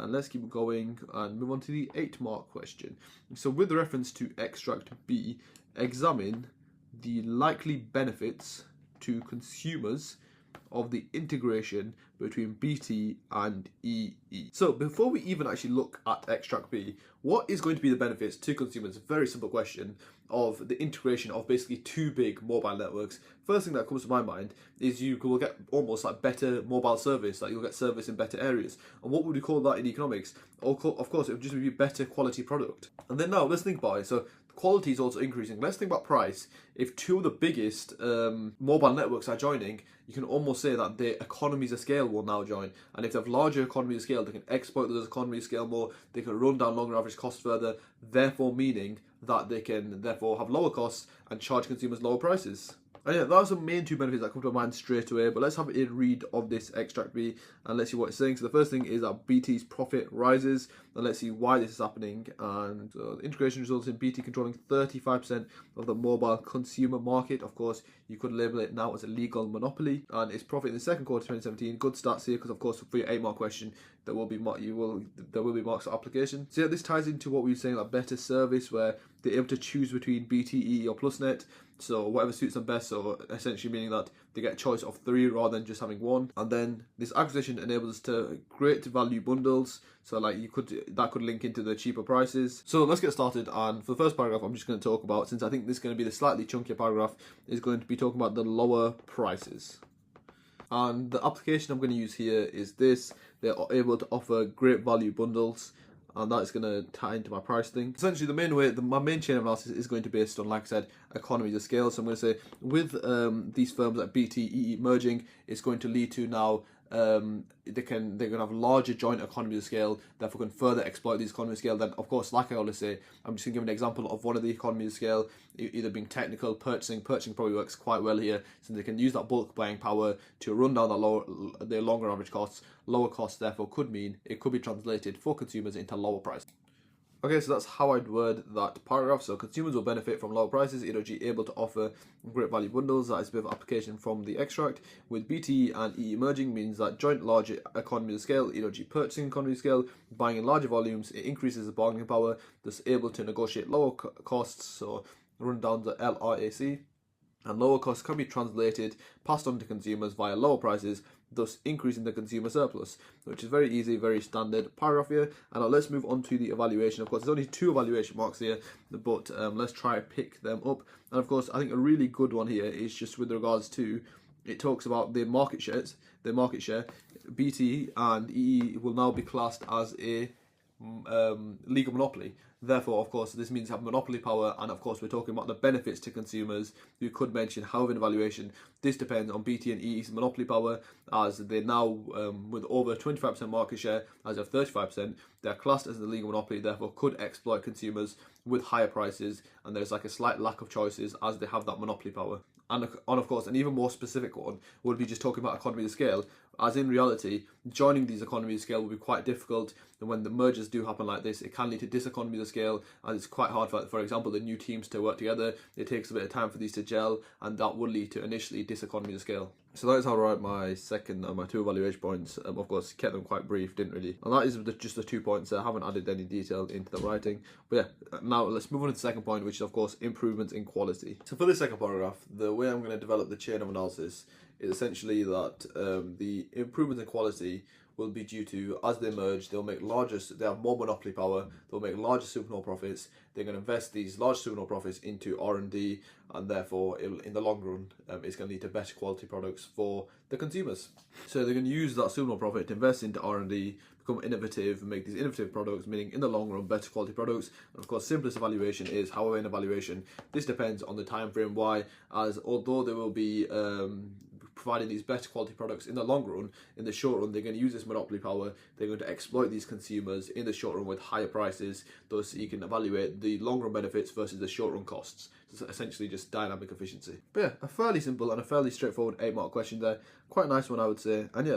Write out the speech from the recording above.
And let's keep going and move on to the 8-mark question. So with reference to extract B, examine the likely benefits to consumers of the integration between BT and EE. So before we even actually look at extract B, what is going to be the benefits to consumers? A very simple question of the integration of basically two big mobile networks. First thing that comes to my mind is you will get almost like better mobile service, like you'll get service in better areas. And what would we call that in economics? Of course, it would just be better quality product. And then now let's think about it. So quality is also increasing. Let's think about price. If two of the biggest mobile networks are joining, you can almost say that the economies of scale will now join. And if they have larger economies of scale, they can exploit those economies of scale more, they can run down longer average costs further, therefore meaning that they can therefore have lower costs and charge consumers lower prices. And yeah, those are the main two benefits that come to mind straight away, but let's have a read of this extract B and let's see what it's saying. So the first thing is that BT's profit rises, and let's see why this is happening. And the integration results in BT controlling 35% of the mobile consumer market. Of course, you could label it now as a legal monopoly. And its profit in the second quarter 2017, good stats here, because of course for your 8-mark question, there will be marks for application. So yeah, this ties into what we were saying, like better service, where they're able to choose between BT, EE or PlusNet. So whatever suits them best, so essentially meaning that they get a choice of 3 rather than just having 1. And then this acquisition enables us to create value bundles, so like that could link into the cheaper prices. So let's get started, and for the first paragraph I'm just going to talk about, since I think this is going to be the slightly chunkier paragraph, is going to be talking about the lower prices. And the application I'm going to use here is this. They're able to offer great value bundles, and that is going to tie into my price thing. Essentially, my main chain of analysis is going to be based on, like I said, economies of scale. So I'm going to say with these firms like BT, EE merging, it's going to lead to now they're going to have larger joint economies of scale, therefore can further exploit these economies of scale. Then, of course, like I always say, I'm just going to give an example of one of the economies of scale, either being technical, purchasing. Purchasing probably works quite well here, since they can use that bulk buying power to run down the longer average costs. Lower costs, therefore, could mean it could be translated for consumers into lower price. Okay, so that's how I'd word that paragraph. So consumers will benefit from lower prices, e.g. able to offer great value bundles. That is a bit of application from the extract. With BT and EE merging means that joint larger economies of scale, e.g. purchasing economy of scale, buying in larger volumes, it increases the bargaining power, thus able to negotiate lower costs, so run down the LRAC. And lower costs can be translated, passed on to consumers via lower prices, thus increasing the consumer surplus, which is very easy, very standard paragraph here. And now let's move on to the evaluation. Of course, there's only 2 evaluation marks here, but let's try to pick them up. And of course, I think a really good one here is just with regards to, it talks about the market shares. The market share, BT and EE will now be classed as a legal monopoly. Therefore, of course, this means have monopoly power, and of course we're talking about the benefits to consumers. You could mention, however, in evaluation, this depends on BT and EE's monopoly power, as they now, with over 25% market share, as of 35%, they're classed as a legal monopoly, therefore could exploit consumers with higher prices, and there's like a slight lack of choices as they have that monopoly power. And of course, an even more specific one would be just talking about economies of scale, as in reality, joining these economies of scale will be quite difficult, and when the mergers do happen like this, it can lead to diseconomies of scale, and it's quite hard for example, the new teams to work together. It takes a bit of time for these to gel, and that would lead to initially diseconomies of scale. So that is how I write my second and my 2 evaluation points. Of course, kept them quite brief, didn't really. And that is just the 2 points. I haven't added any detail into the writing. But yeah, now let's move on to the second point, which is of course improvements in quality. So for the second paragraph, the way I'm going to develop the chain of analysis is essentially that the improvements in quality will be due to, as they merge, they have more monopoly power, they'll make larger supernova profits, they're going to invest these large supernova profits into R&D, and therefore, in the long run, it's going to lead to better quality products for the consumers. So they're going to use that supernova profit to invest into R&D, become innovative, make these innovative products, meaning in the long run, better quality products. And of course, simplest evaluation is, however, in evaluation, this depends on the time frame. Why? As although they will be providing these better quality products in the long run, in the short run, they're going to use this monopoly power, they're going to exploit these consumers in the short run with higher prices, thus you can evaluate the long run benefits versus the short run costs. So it's essentially just dynamic efficiency. But yeah, a fairly simple and a fairly straightforward 8-mark question there. Quite a nice one, I would say. And yeah,